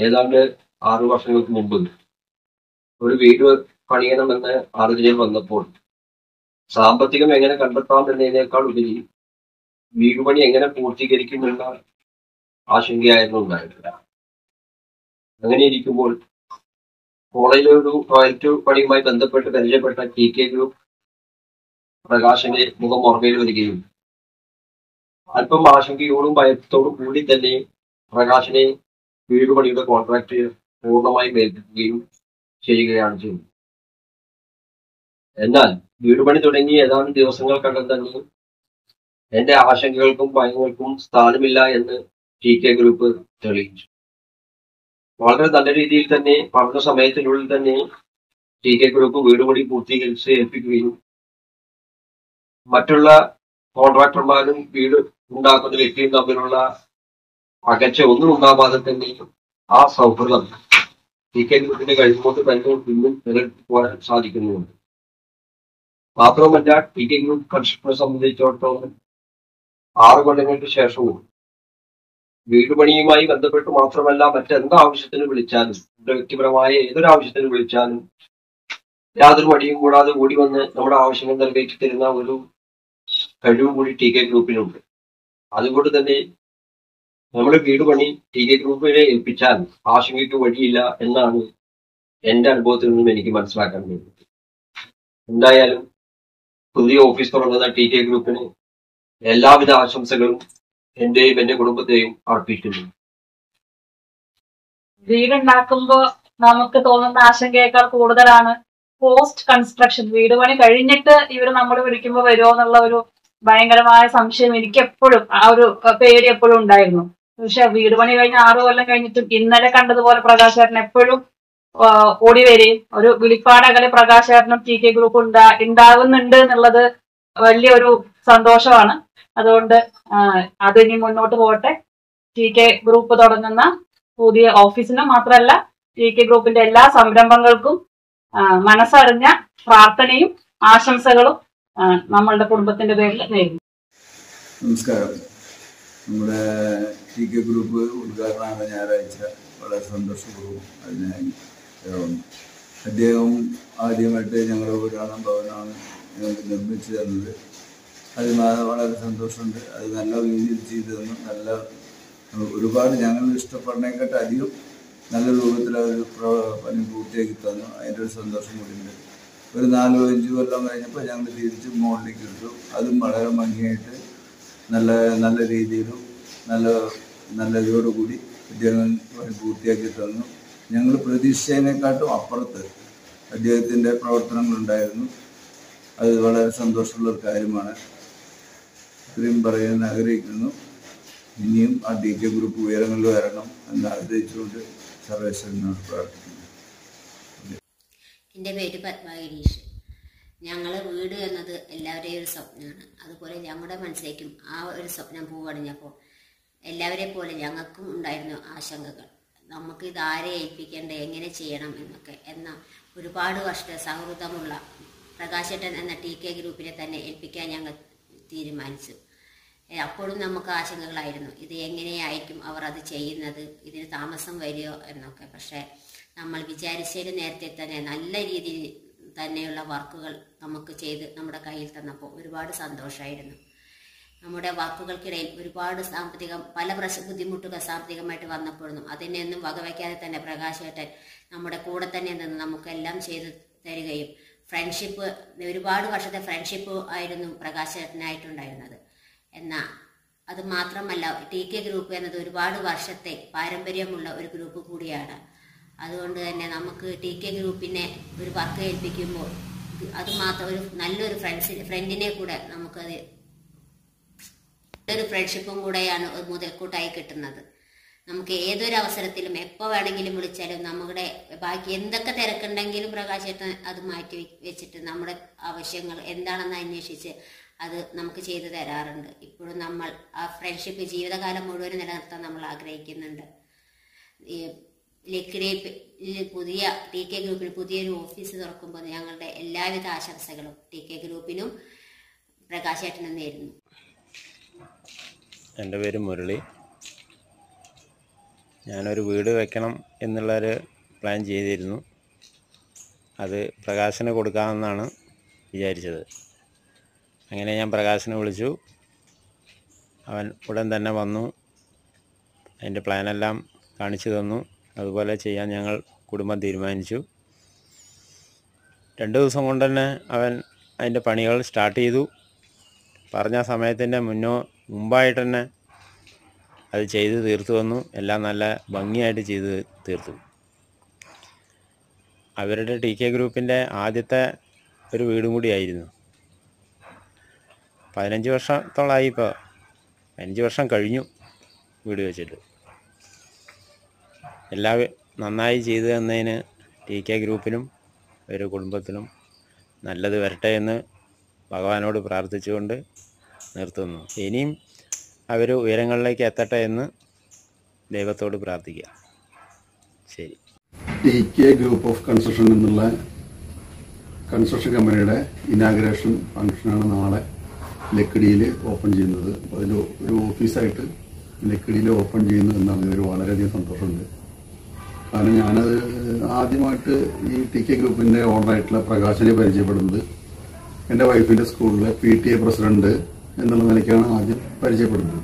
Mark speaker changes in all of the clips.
Speaker 1: ഏതാണ്ട് 6 വർഷങ്ങൾക്ക് മുമ്പ് ഒരു വീട് പണിയണമെന്ന് ആലോചന വന്നപ്പോൾ സാമ്പത്തികം എങ്ങനെ കണ്ടെത്താം എന്നതിനേക്കാൾ ഉപരി വീട് പണി എങ്ങനെ പൂർത്തീകരിക്കുമെന്ന ആശങ്കയായിരുന്നു ഉണ്ടായിരുന്നില്ല. അങ്ങനെ ഇരിക്കുമ്പോൾ കോളേജിലൊരു ടോയ്ലറ്റ് പണിയുമായി ബന്ധപ്പെട്ട് പരിചയപ്പെട്ട TK ഗ്രൂപ്പ് പ്രകാശന്റെ മുഖം ഓർമ്മയിൽ വരികയും അല്പം ആശങ്കയോടും ഭയത്തോടും കൂടി തന്നെ പ്രകാശിനെ വീട് പണിയുടെ കോൺട്രാക്ട് പൂർണ്ണമായും ഏൽപ്പിക്കുകയും ചെയ്യുകയാണ് ചെയ്യുന്നത്. എന്നാൽ വീട് പണി തുടങ്ങി ഏതാനും ദിവസങ്ങൾക്കകം തന്നെ എന്റെ ആശങ്കകൾക്കും ഭയങ്ങൾക്കും സ്ഥാനമില്ല എന്ന് TK ഗ്രൂപ്പ് തെളിയിച്ചു. വളരെ നല്ല രീതിയിൽ തന്നെ പറഞ്ഞ സമയത്തിനുള്ളിൽ തന്നെ TK ഗ്രൂപ്പ് വീട് പണി പൂർത്തീകരിച്ച് ഏൽപ്പിക്കുകയും മറ്റുള്ള കോൺട്രാക്ടർമാരും വീട് ഉണ്ടാക്കുന്ന വ്യക്തിയും തമ്മിലുള്ള അകച്ച ഒന്നും ഉണ്ടാവാതെ തന്നെ ആ സൗഹൃദം TK ഗ്രൂപ്പിന്റെ കഴിവുകൊണ്ട് തന്നെ പിന്നും നിലനിർത്തിപ്പോകാൻ സാധിക്കുന്നുണ്ട്. മാത്രവുമല്ല TK ഗ്രൂപ്പ് കൺസ്ട്രക്ഷനെ സംബന്ധിച്ചിടത്തോളം 6 കൊല്ലങ്ങൾക്ക് ശേഷവും വീട് പണിയുമായി ബന്ധപ്പെട്ട് മാത്രമല്ല മറ്റെന്ത് ആവശ്യത്തിന് വിളിച്ചാലും വ്യക്തിപരമായ ഏതൊരു ആവശ്യത്തിന് വിളിച്ചാലും യാതൊരു മടിയും കൂടാതെ ഓടി വന്ന് നമ്മുടെ ആവശ്യങ്ങൾ നിറവേറ്റി തരുന്ന ഒരു കഴിവും കൂടി TK ഗ്രൂപ്പിനുണ്ട്. അതുകൊണ്ട് തന്നെ നമ്മുടെ വീട് പണി TK ഗ്രൂപ്പിനെ ഏൽപ്പിച്ചാൽ ആശങ്കയ്ക്ക് വഴിയില്ല എന്നാണ് എന്റെ അനുഭവത്തിൽ നിന്നും എനിക്ക് മനസ്സിലാക്കാൻ കഴിയുന്നത്. എന്തായാലും പുതിയ ഓഫീസ് തുടങ്ങുന്ന TK ഗ്രൂപ്പിന് എല്ലാവിധ ആശംസകളും എന്റെയും എന്റെ കുടുംബത്തെയും അർപ്പിക്കുന്നു.
Speaker 2: വീടുണ്ടാക്കുമ്പോ നമുക്ക് തോന്നുന്ന ആശങ്കയേക്കാൾ കൂടുതലാണ് പോസ്റ്റ് കൺസ്ട്രക്ഷൻ. വീട് പണി കഴിഞ്ഞിട്ട് ഇവര് നമ്മൾ വിളിക്കുമ്പോൾ വരുമോ എന്നുള്ള ഒരു ഭയങ്കരമായ സംശയം എനിക്ക് എപ്പോഴും, ആ ഒരു പേടി എപ്പോഴും ഉണ്ടായിരുന്നു. പക്ഷെ വീട് പണി കഴിഞ്ഞ് 6 കൊല്ലം കഴിഞ്ഞിട്ടും ഇന്നലെ കണ്ടതുപോലെ പ്രകാശ് ചേട്ടൻ എപ്പോഴും ഓടി വരികയും ഒരു വിളിപ്പാടകലെ പ്രകാശ് ചേട്ടനും TK ഗ്രൂപ്പ് ഉണ്ടാകുന്നുണ്ട് എന്നുള്ളത് വലിയൊരു സന്തോഷമാണ്. അതുകൊണ്ട് അതിനി മുന്നോട്ട് പോകട്ടെ. TK ഗ്രൂപ്പ് തുടങ്ങുന്ന പുതിയ ഓഫീസിനും മാത്രമല്ല TK ഗ്രൂപ്പിന്റെ എല്ലാ സംരംഭങ്ങൾക്കും മനസ്സറിഞ്ഞ പ്രാർത്ഥനയും ആശംസകളും നമ്മളുടെ കുടുംബത്തിന്റെ പേരിൽ നേരുന്നു.
Speaker 3: നമസ്കാരം. നമ്മുടെ TK ഗ്രൂപ്പ് ഉദ്ഘാടനമാണ് ഞായറാഴ്ച. വളരെ സന്തോഷപൂർവ്വം അതിനായി അദ്ദേഹം ആദ്യമായിട്ട് ഞങ്ങളുടെ പുരാണം ഭവനമാണ് ഞങ്ങൾക്ക് നിർമ്മിച്ചു തന്നത്. അതിന് വളരെ സന്തോഷമുണ്ട്. അത് നല്ല രീതിയിൽ ചെയ്തു തന്നു. നല്ല ഒരുപാട് ഞങ്ങൾ ഇഷ്ടപ്പെടുന്നതിനെക്കാട്ട് അധികം നല്ല രൂപത്തിൽ അവർ പണി പൂർത്തിയാക്കി തന്നു. അതിൻ്റെ ഒരു സന്തോഷം കൂടിയുണ്ട്. ഒരു 4-5 കൊല്ലം കഴിഞ്ഞപ്പോൾ ഞങ്ങൾ തിരിച്ച് മുകളിലേക്ക് എടുത്തു. അതും വളരെ ഭംഗിയായിട്ട് നല്ല രീതിയിലും നല്ല ഇതോടുകൂടി അദ്ദേഹം പണി പൂർത്തിയാക്കി തന്നു. ഞങ്ങൾ പ്രതീക്ഷിച്ചതിനെക്കാട്ടും അപ്പുറത്ത് അദ്ദേഹത്തിൻ്റെ പ്രവർത്തനങ്ങളുണ്ടായിരുന്നു. അത് വളരെ സന്തോഷമുള്ളൊരു കാര്യമാണ്. ഇത്രയും പറയാൻ ആഗ്രഹിക്കുന്നു. ഇനിയും ആ TK ഗ്രൂപ്പ് ഉയരങ്ങളിൽ വരണം എന്ന് ആഗ്രഹിച്ചുകൊണ്ട് സർവേശ്വരനോട് പ്രാർത്ഥിക്കുന്നു.
Speaker 4: എൻ്റെ പേര് പത്മ ഗിരീഷ്. ഞങ്ങൾ വീട് എന്നത് എല്ലാവരുടെയും ഒരു സ്വപ്നമാണ്. അതുപോലെ ഞങ്ങളുടെ മനസ്സിലേക്കും ആ ഒരു സ്വപ്നം പൂവണിഞ്ഞപ്പോൾ എല്ലാവരെ പോലെ ഞങ്ങൾക്കും ഉണ്ടായിരുന്നു ആശങ്കകൾ. നമുക്ക് ഇത് ആരെ ഏൽപ്പിക്കേണ്ടത്, എങ്ങനെ ചെയ്യണം എന്നൊക്കെ. എന്നാൽ ഒരുപാട് വർഷത്തെ സൗഹൃദമുള്ള പ്രകാശേട്ടൻ എന്ന TK ഗ്രൂപ്പിനെ തന്നെ ഏൽപ്പിക്കാൻ ഞങ്ങൾ തീരുമാനിച്ചു. അപ്പോഴും നമുക്ക് ആശങ്കകളായിരുന്നു. ഇത് എങ്ങനെയായിരിക്കും അവർ അത് ചെയ്യുന്നത്, ഇതിന് താമസം വരുമോ എന്നൊക്കെ. പക്ഷേ നമ്മൾ വിചാരിച്ചതിന് നേരത്തെ തന്നെ നല്ല രീതിയിൽ തന്നെയുള്ള വർക്കുകൾ നമുക്ക് ചെയ്ത് നമ്മുടെ കയ്യിൽ തന്നപ്പോൾ ഒരുപാട് സന്തോഷമായിരുന്നു. നമ്മുടെ വർക്കുകൾക്കിടയിൽ ഒരുപാട് പല ബുദ്ധിമുട്ടുകൾ സാമ്പത്തികമായിട്ട് വന്നപ്പോഴും അതിനെയൊന്നും വകവയ്ക്കാതെ തന്നെ പ്രകാശേട്ടൻ നമ്മുടെ കൂടെ തന്നെ നിന്ന് നമുക്കെല്ലാം ചെയ്തു തരികയും ഫ്രണ്ട്ഷിപ്പ്, ഒരുപാട് വർഷത്തെ ഫ്രണ്ട്ഷിപ്പ് ആയിരുന്നു പ്രകാശേട്ടനായിട്ടുണ്ടായിരുന്നത്. എന്നാൽ അത് മാത്രമല്ല, TK ഗ്രൂപ്പ് എന്നത് ഒരുപാട് വർഷത്തെ പാരമ്പര്യമുള്ള ഒരു ഗ്രൂപ്പ് കൂടിയാണ്. അതുകൊണ്ട് തന്നെ നമുക്ക് TK ഗ്രൂപ്പിനെ ഒരു വർക്ക് ഏൽപ്പിക്കുമ്പോൾ അത് മാത്രം ഒരു നല്ലൊരു ഫ്രണ്ടിനെ കൂടെ നമുക്കത് ഒരു ഫ്രണ്ട്ഷിപ്പും കൂടെയാണ് ഒരു മുതൽക്കൂട്ടായി കിട്ടുന്നത്. നമുക്ക് ഏതൊരു അവസരത്തിലും എപ്പോൾ വേണമെങ്കിലും വിളിച്ചാലും നമ്മുടെ ബാക്കി എന്തൊക്കെ തിരക്കുണ്ടെങ്കിലും പ്രകാശേട്ടൻ അത് മാറ്റി വെച്ചിട്ട് നമ്മുടെ ആവശ്യങ്ങൾ എന്താണെന്ന് അന്വേഷിച്ച് അത് നമുക്ക് ചെയ്തു തരാറുണ്ട്. ഇപ്പോഴും നമ്മൾ ആ ഫ്രണ്ട്ഷിപ്പ് ജീവിതകാലം മുഴുവൻ നിലനിർത്താൻ നമ്മൾ ആഗ്രഹിക്കുന്നുണ്ട്. ലക്കിടിയിൽ പുതിയ TK ഗ്രൂപ്പിൽ പുതിയൊരു ഓഫീസ് തുറക്കുമ്പോൾ ഞങ്ങളുടെ എല്ലാവിധ ആശംസകളും TK ഗ്രൂപ്പിനും പ്രകാശേട്ടനും നേരുന്നു.
Speaker 5: എൻ്റെ പേര് മുരളി. ഞാനൊരു വീട് വെക്കണം എന്നുള്ളൊരു പ്ലാൻ ചെയ്തിരുന്നു. അത് പ്രകാശന് കൊടുക്കാമെന്നാണ് വിചാരിച്ചത്. അങ്ങനെ ഞാൻ പ്രകാശനെ വിളിച്ചു. അവൻ ഉടൻ തന്നെ വന്നു, അതിൻ്റെ പ്ലാനെല്ലാം കാണിച്ചു തന്നു. അതുപോലെ ചെയ്യാൻ ഞങ്ങൾ കുടുംബം തീരുമാനിച്ചു. 2 ദിവസം കൊണ്ട് തന്നെ അവൻ അതിൻ്റെ പണികൾ സ്റ്റാർട്ട് ചെയ്തു. പറഞ്ഞ സമയത്തിൻ്റെ മുമ്പായിട്ട് തന്നെ അത് ചെയ്ത് തീർത്തു വന്നു. എല്ലാം നല്ല ഭംഗിയായിട്ട് ചെയ്ത് തീർത്തു. അവരുടെ TK ഗ്രൂപ്പിൻ്റെ ആദ്യത്തെ ഒരു വീടും കൂടിയായിരുന്നു. 15 വർഷത്തോളമായി. ഇപ്പോൾ 5 വർഷം കഴിഞ്ഞു വീട് വെച്ചിട്ട്. എല്ലാം നന്നായി ചെയ്തു തന്നതിന് TK ഗ്രൂപ്പിനും ഒരു കുടുംബത്തിനും നല്ലത് വരട്ടെ എന്ന് ഭഗവാനോട് പ്രാർത്ഥിച്ചുകൊണ്ട് നിർത്തുന്നു. ഇനിയും അവർ ഉയരങ്ങളിലേക്ക് എത്തട്ടെ എന്ന് ദൈവത്തോട് പ്രാർത്ഥിക്കുക. ശരി.
Speaker 6: TK ഗ്രൂപ്പ് ഓഫ് കൺസ്ട്രക്ഷൻ എന്നുള്ള കൺസ്ട്രക്ഷൻ കമ്പനിയുടെ ഇനാഗ്രേഷൻ ഫംഗ്ഷനാണ് നാളെ ലക്കിടിയിൽ ഓപ്പൺ ചെയ്യുന്നത്. അപ്പോൾ അതിൽ ഒരു ഓഫീസായിട്ട് ലക്കിടിയിൽ ഓപ്പൺ ചെയ്യുന്നു എന്നറിഞ്ഞതിൽ വളരെയധികം സന്തോഷമുണ്ട്. കാരണം ഞാനത് ആദ്യമായിട്ട് ഈ TK ഗ്രൂപ്പിൻ്റെ ഓണറായിട്ടുള്ള പ്രകാശനെ പരിചയപ്പെടുന്നത് എൻ്റെ വൈഫിൻ്റെ സ്കൂളിലെ PTA പ്രസിഡന്റ് എന്നുള്ള നിലയ്ക്കാണ് ആദ്യം പരിചയപ്പെടുന്നത്.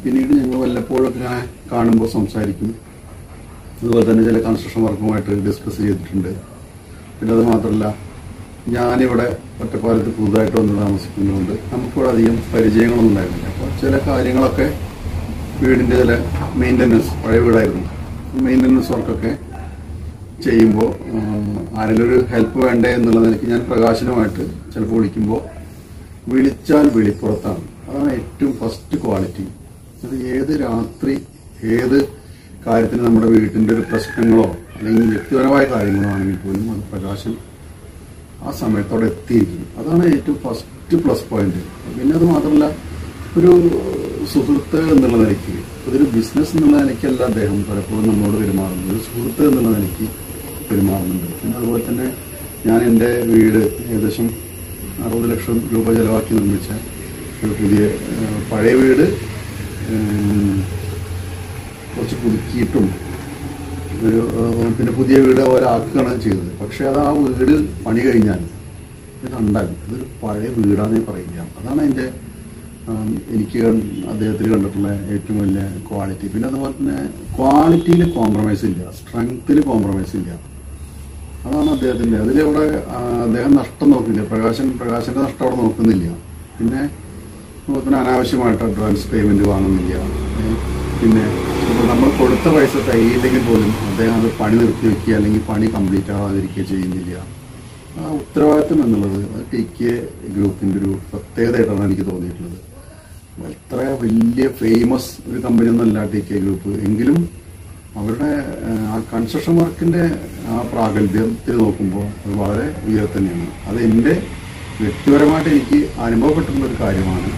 Speaker 6: പിന്നീട് ഞങ്ങൾ വല്ലപ്പോഴൊക്കെ ഞാൻ കാണുമ്പോൾ സംസാരിക്കും. അതുപോലെ തന്നെ ചില കൺസ്ട്രക്ഷൻ വർക്കുമായിട്ട് ഡിസ്കസ് ചെയ്തിട്ടുണ്ട്. പിന്നെ അത് മാത്രമല്ല, ഞാനിവിടെ ഒറ്റപ്പാലത്ത് പുതുതായിട്ട് വന്ന് താമസിക്കുന്നതുകൊണ്ട് നമുക്കിവിടെ അധികം പരിചയങ്ങളൊന്നും ഉണ്ടായിരുന്നില്ല. അപ്പോൾ ചില കാര്യങ്ങളൊക്കെ വീടിൻ്റെ ചില മെയിൻ്റനൻസ്, പഴയ വീടായിരുന്നു, മെയിൻ്റനൻസ് വർക്കൊക്കെ ചെയ്യുമ്പോൾ ആരെങ്കിലും ഒരു ഹെൽപ്പ് വേണ്ടേ എന്നുള്ള നിലയ്ക്ക് ഞാൻ പ്രകാശനുമായിട്ട് ചിലപ്പോൾ വിളിച്ചാൽ വെളിപ്പുറത്താണ്. അതാണ് ഏറ്റവും ഫസ്റ്റ് ക്വാളിറ്റി. അത് ഏത് രാത്രി ഏത് കാര്യത്തിന് നമ്മുടെ വീട്ടിൻ്റെ ഒരു പ്രശ്നങ്ങളോ അല്ലെങ്കിൽ വ്യക്തിപരമായ കാര്യങ്ങളോ ആണെങ്കിൽ പോലും അത് പ്രകാശൻ ആ സമയത്തോടെ എത്തിയിരിക്കും. അതാണ് ഏറ്റവും ഫസ്റ്റ് പ്ലസ് പോയിന്റ്. പിന്നെ അത് മാത്രമല്ല, ഒരു സുഹൃത്ത് എന്നുള്ള നിലയ്ക്ക്, അതൊരു ബിസിനസ് എന്നുള്ള നിലയ്ക്കല്ല അദ്ദേഹം പലപ്പോഴും നമ്മളോട് പെരുമാറുന്നത്, ഒരു സുഹൃത്ത് എന്നുള്ള നിലയ്ക്ക് പെരുമാറുന്നുണ്ട്. പിന്നെ അതുപോലെ തന്നെ ഞാൻ എൻ്റെ വീട് ഏകദേശം 60 ലക്ഷം രൂപ ചെലവാക്കി നിർമ്മിച്ച ഒരു പഴയ വീട് കുറച്ച് പുതുക്കിയിട്ടും പിന്നെ പുതിയ വീട് ഒരാക്കുകയാണ് ചെയ്തത്. പക്ഷെ അത് ആ വീട് പണി കഴിഞ്ഞാൽ ഇത് കണ്ടാൽ ഇതൊരു പഴയ വീടാണെന്ന് പറയില്ല. അതാണ് എൻ്റെ എനിക്ക് അദ്ദേഹത്തിൽ കണ്ടിട്ടുള്ള ഏറ്റവും വലിയ ക്വാളിറ്റി. പിന്നെ അതുപോലെ തന്നെ ക്വാളിറ്റിയിൽ കോംപ്രമൈസ് ഇല്ല, സ്ട്രെങ്ത്തിൽ കോംപ്രമൈസ് ഇല്ല. അതാണ് അദ്ദേഹത്തിൻ്റെ. അതിലവിടെ അദ്ദേഹം നഷ്ടം നോക്കില്ല, പ്രകാശൻ്റെ നഷ്ടം അവിടെ നോക്കുന്നില്ല. പിന്നെ അനാവശ്യമായിട്ട് അഡ്വാൻസ് പേയ്മെൻറ്റ് വാങ്ങുന്നില്ല. പിന്നെ നമ്മൾ കൊടുത്ത പൈസ തികയില്ലെങ്കിൽ പോലും അദ്ദേഹം അത് പണി നിർത്തി വയ്ക്കുക അല്ലെങ്കിൽ പണി കംപ്ലീറ്റ് ആവാതിരിക്കുക ചെയ്യുന്നില്ല. ആ ഉത്തരവാദിത്വം എന്നുള്ളത് TK ഗ്രൂപ്പിൻ്റെ ഒരു പ്രത്യേകതയായിട്ടാണ് എനിക്ക് തോന്നിയിട്ടുള്ളത്. എത്ര വലിയ ഫേമസ് ഒരു കമ്പനി ഒന്നല്ല TK ഗ്രൂപ്പ്, എങ്കിലും അവരുടെ ആ കൺസ്ട്രക്ഷൻ വർക്കിൻ്റെ ആ പ്രാഗൽഭ്യത്തിൽ നോക്കുമ്പോൾ അത് വളരെ ഉയരം തന്നെയാണ്. അത് എൻ്റെ വ്യക്തിപരമായിട്ട് എനിക്ക് അനുഭവപ്പെട്ടിട്ടുള്ള ഒരു കാര്യമാണ്.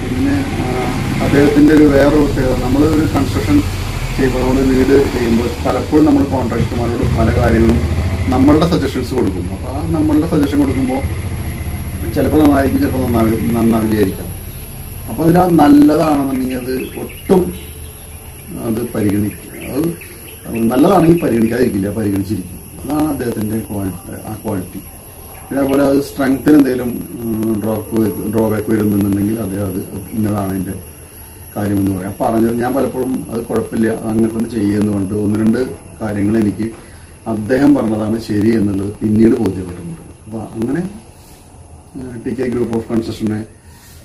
Speaker 6: പിന്നെ അദ്ദേഹത്തിൻ്റെ ഒരു വേറൊരു പ്രത്യേകത, നമ്മൾ ഒരു കൺസ്ട്രക്ഷൻ ചെയ്യുമ്പോൾ, നമ്മൾ വീട് ചെയ്യുമ്പോൾ പലപ്പോഴും നമ്മൾ കോൺട്രാക്ടർമാരോട് പല കാര്യങ്ങളും നമ്മളുടെ സജഷൻസ് കൊടുക്കും. അപ്പോൾ ആ നമ്മളുടെ സജഷൻ കൊടുക്കുമ്പോൾ ചിലപ്പോൾ നന്നായിരിക്കും, ചിലപ്പോൾ നന്നാവില്ലായിരിക്കാം. അപ്പോൾ അതിൽ നല്ലതാണെന്നുണ്ടെങ്കിൽ അത് ഒട്ടും അത് അത് നല്ലതാണെങ്കിൽ പരിഗണിച്ചിരിക്കും. അതാണ് അദ്ദേഹത്തിൻ്റെ ക്വാളിറ്റി. പിന്നെ അതുപോലെ അത് സ്ട്രെങ്ത്തിന് എന്തെങ്കിലും ഡ്രോബാക്ക് വരുന്നുണ്ടെങ്കിൽ അദ്ദേഹം അത് ഇന്നതാണ് അതിൻ്റെ കാര്യമെന്ന് പറയാം പറഞ്ഞത്. ഞാൻ പലപ്പോഴും അത് കുഴപ്പമില്ല, അങ്ങനെ തന്നെ ചെയ്യുമെന്ന് പറഞ്ഞിട്ട് 1-2 കാര്യങ്ങൾ എനിക്ക് അദ്ദേഹം പറഞ്ഞതാണ് ശരി എന്നുള്ളത് പിന്നീട് ബോധ്യപ്പെട്ടിട്ടുണ്ട്. അപ്പോൾ അങ്ങനെ TK ഗ്രൂപ്പ് ഓഫ് കൺസ്ട്രക്ഷനെ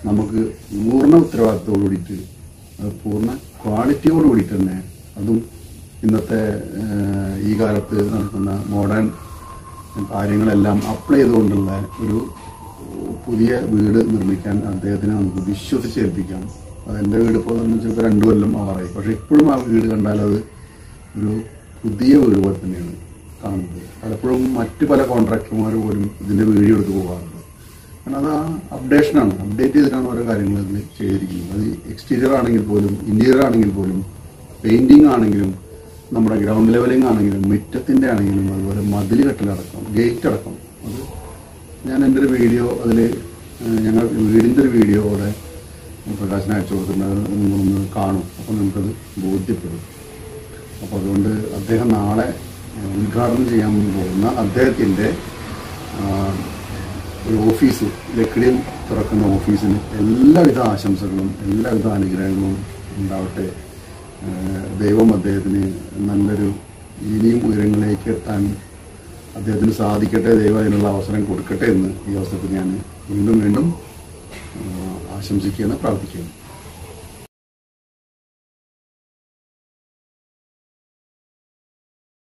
Speaker 6: നമുക്ക് പൂർണ്ണ ഉത്തരവാദിത്തത്തോടു കൂടിയിട്ട്, പൂർണ്ണ ക്വാളിറ്റിയോട് കൂടിയിട്ട് തന്നെ, അതും ഇന്നത്തെ ഈ കാലത്ത് നടക്കുന്ന മോഡേൺ കാര്യങ്ങളെല്ലാം അപ്ലൈ ചെയ്തുകൊണ്ടുള്ള ഒരു പുതിയ വീട് നിർമ്മിക്കാൻ അദ്ദേഹത്തിനെ നമുക്ക് വിശ്വസിച്ചേൽപ്പിക്കാം. അതെൻ്റെ വീട് ഇപ്പോൾ നിർമ്മിച്ചപ്പോൾ 2 കൊല്ലം ആറായി. പക്ഷെ ഇപ്പോഴും ആ വീട് കണ്ടാൽ അത് ഒരു പുതിയ വീട് പോലെ തന്നെയാണ് കാണുന്നത്. പലപ്പോഴും മറ്റ് പല കോൺട്രാക്ടർമാർ പോലും ഇതിൻ്റെ വീഡിയോ എടുത്ത് പോകാറുണ്ട്. കാരണം അത് ആ അപ്ഡേഷനാണ്, അപ്ഡേറ്റ് ചെയ്തിട്ടാണ് ഓരോ കാര്യങ്ങൾ അതിൽ ചെയ്തിരിക്കുന്നത്. അത് എക്സ്റ്റീരിയർ ആണെങ്കിൽ പോലും, ഇൻറ്റീരിയർ ആണെങ്കിൽ പോലും, പെയിൻറ്റിങ് ആണെങ്കിലും, നമ്മുടെ ഗ്രൗണ്ട് ലെവലിംഗ് ആണെങ്കിലും, മുറ്റത്തിൻ്റെ ആണെങ്കിലും, അതുപോലെ മതിൽ കെട്ടലടക്കം, ഗേറ്റ് അടക്കം. അത് ഞാൻ എൻ്റെ ഒരു വീഡിയോ അതിൽ ഞങ്ങൾ വീടിൻ്റെ ഒരു വീഡിയോ അവിടെ പ്രകാശനം അയച്ചു കൊടുത്തിട്ടുണ്ട്. നിങ്ങളൊന്ന് കാണും, അപ്പോൾ നമുക്കത് ബോധ്യപ്പെടും. അപ്പോൾ അതുകൊണ്ട് അദ്ദേഹം നാളെ ഉദ്ഘാടനം ചെയ്യാൻ പോകുന്ന അദ്ദേഹത്തിൻ്റെ ഒരു ഓഫീസ്, ലക്കിടിയിൽ തുറക്കുന്ന ഓഫീസിന് എല്ലാവിധ ആശംസകളും എല്ലാവിധ അനുഗ്രഹങ്ങളും ഉണ്ടാവട്ടെ. ദൈവം അദ്ദേഹത്തിന് നല്ലൊരു ഇനിയും ഉയരങ്ങളിലേക്ക് എത്താൻ അദ്ദേഹത്തിന് സാധിക്കട്ടെ. ദൈവം അതിനുള്ള അവസരം കൊടുക്കട്ടെ എന്ന് ഈ അവസരത്തിൽ ഞാൻ വീണ്ടും ആശംസിക്കുകയാണ്, പ്രാർത്ഥിക്കുകയാണ്.